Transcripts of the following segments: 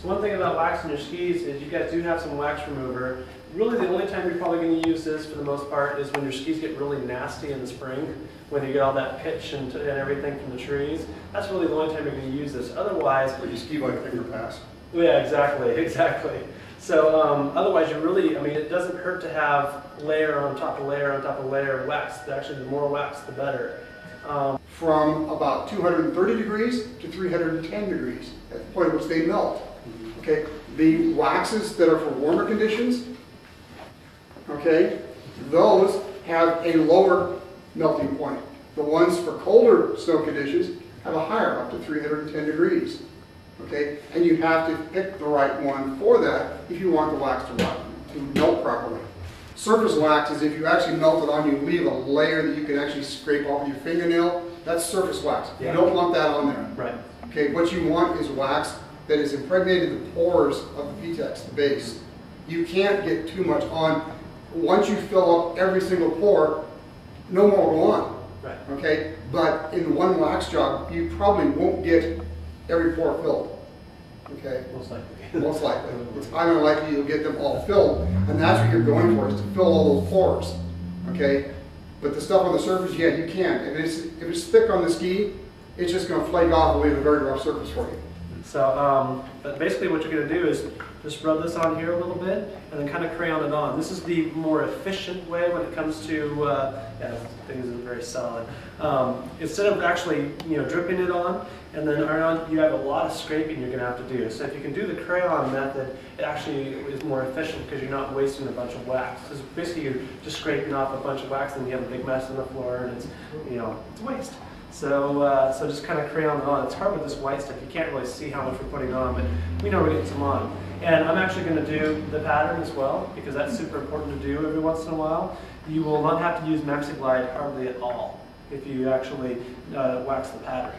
So one thing about waxing your skis is you guys do have some wax remover. Really the only time you're probably going to use this for the most part is when your skis get really nasty in the spring, when you get all that pitch and everything from the trees. That's really the only time you're going to use this. Otherwise, When you ski like finger pass. yeah, exactly. So otherwise, you really, I mean, it doesn't hurt to have layer on top of layer on top of layer of wax. Actually, the more wax, the better. From about 230 degrees to 310 degrees at the point at which they melt. Okay, the waxes that are for warmer conditions, okay, those have a lower melting point. The ones for colder snow conditions have a higher, up to 310 degrees. Okay, and you have to pick the right one for that if you want the wax to melt properly. Surface wax is if you actually melt it on, you leave a layer that you can actually scrape off with your fingernail. That's surface wax. Yeah. You don't want that on there. Right. Okay, what you want is wax that has impregnated the pores of the PTEX, the base. You can't get too much on. Once you fill up every single pore, no more will go on. Right. Okay, but in one wax job, you probably won't get every pore filled. Okay, Most likely. most likely. It's highly unlikely you'll get them all filled, and that's what you're going for, is to fill all those pores. Okay, but the stuff on the surface, yeah, you can. If it's thick on the ski, it's just going to flake off and leave a very rough surface for you. So, but basically what you're going to do is just rub this on here a little bit and then kind of crayon it on. This is the more efficient way when it comes to, yeah, things are very solid. Instead of actually, dripping it on and then iron on, you have a lot of scraping you're going to have to do. So if you can do the crayon method, it actually is more efficient because you're not wasting a bunch of wax. Because basically you're just scraping off a bunch of wax and you have a big mess on the floor and it's, it's waste. So, so just kind of crayon it on. It's hard with this white stuff. You can't really see how much we're putting on, but we know we're getting some on. And I'm actually going to do the pattern as well, because that's super important to do every once in a while. You will not have to use MaxiGlide hardly at all if you actually wax the pattern.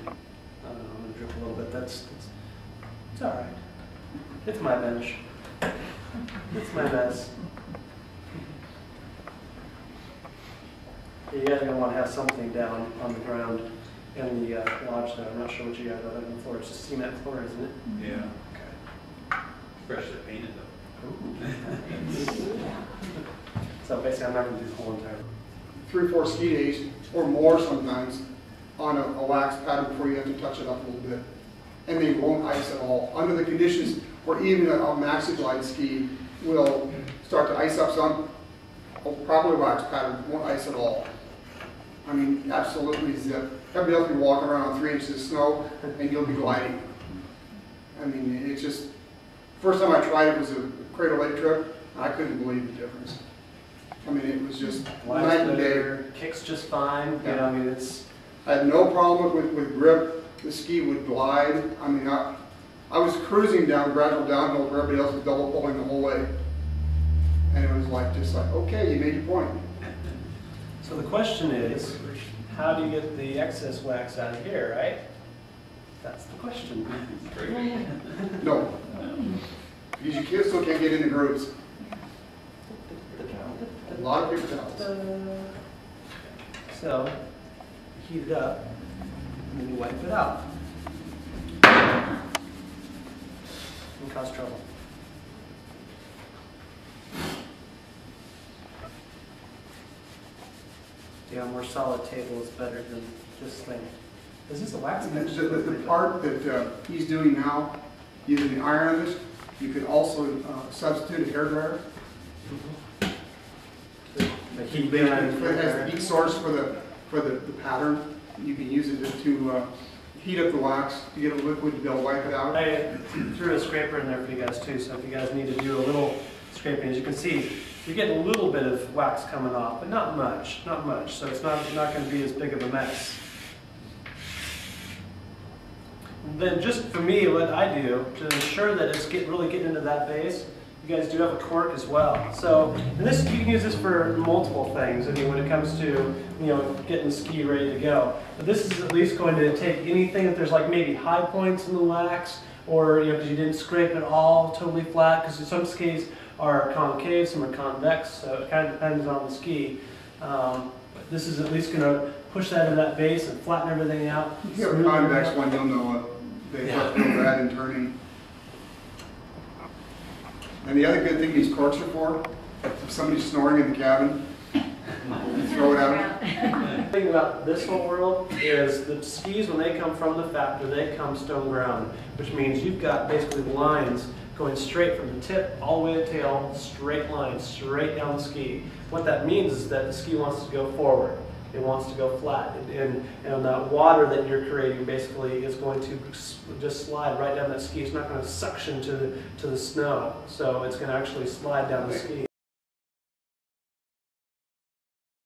I'm going to drip a little bit. It's all right. It's my bench. It's my mess. You guys are going to want to have something down on the ground in the lodge there. I'm not sure what you guys have on the floor. It's just cement floor, isn't it? Yeah. Okay. Freshly painted though. So basically, I'm not going to do the whole entire. 3 or 4 ski days, or more sometimes, on a wax pattern before you have to touch it up a little bit. And they won't ice at all. Under the conditions where even a MaxiGlide ski will start to ice up some, a properly waxed pattern won't ice at all. I mean, absolutely zip. Everybody else will be walking around on 3 inches of snow, and you'll be gliding. I mean, it's just, first time I tried it was a Cradle Lake trip, and I couldn't believe the difference. I mean, it was just night and day. Kicks just fine. Yeah. I mean, it's. I had no problem with grip. The ski would glide. I mean, I was cruising down gradual downhill where everybody else was double pulling the whole way. And it was just like, okay, you made your point. So the question is, how do you get the excess wax out of here, right? That's the question. No. Because you kids still can't get into grooves. A lot of paper towels. So, heat it up, and then you wipe it out. And cause trouble. Yeah, a more solid table is better than just thing. Is this a wax? The part that he's doing now, using the iron on this, you could also substitute a hairdryer. The heat It has the heat source for the pattern. You can use it to heat up the wax to get a liquid to be able to wipe it out. I threw a scraper in there for you guys too, so if you guys need to do a little scraping, as you can see, you're getting a little bit of wax coming off, but not much, so it's not going to be as big of a mess. Then just for me, what I do to ensure that it's really getting into that base, you guys do have a cork as well. So, and this, you can use this for multiple things. I mean, when it comes to, getting the ski ready to go. But this is at least going to take anything that there's like maybe high points in the wax, or because you didn't scrape it all totally flat. Because some skis are concave, some are convex, so it kind of depends on the ski. But this is at least going to push that in that base and flatten everything out. If you have a convex one, you'll know it. They have no bad in turning. And the other good thing these corks are for, if somebody's snoring in the cabin, you throw it out. The thing about this whole world is the skis, when they come from the factory, they come stone ground, which means you've got basically lines going straight from the tip all the way to the tail, straight lines, straight down the ski. What that means is that the ski wants to go forward. It wants to go flat. And that water that you're creating basically is going to just slide right down that ski. It's not going to suction to the snow. So it's going to actually slide down the ski.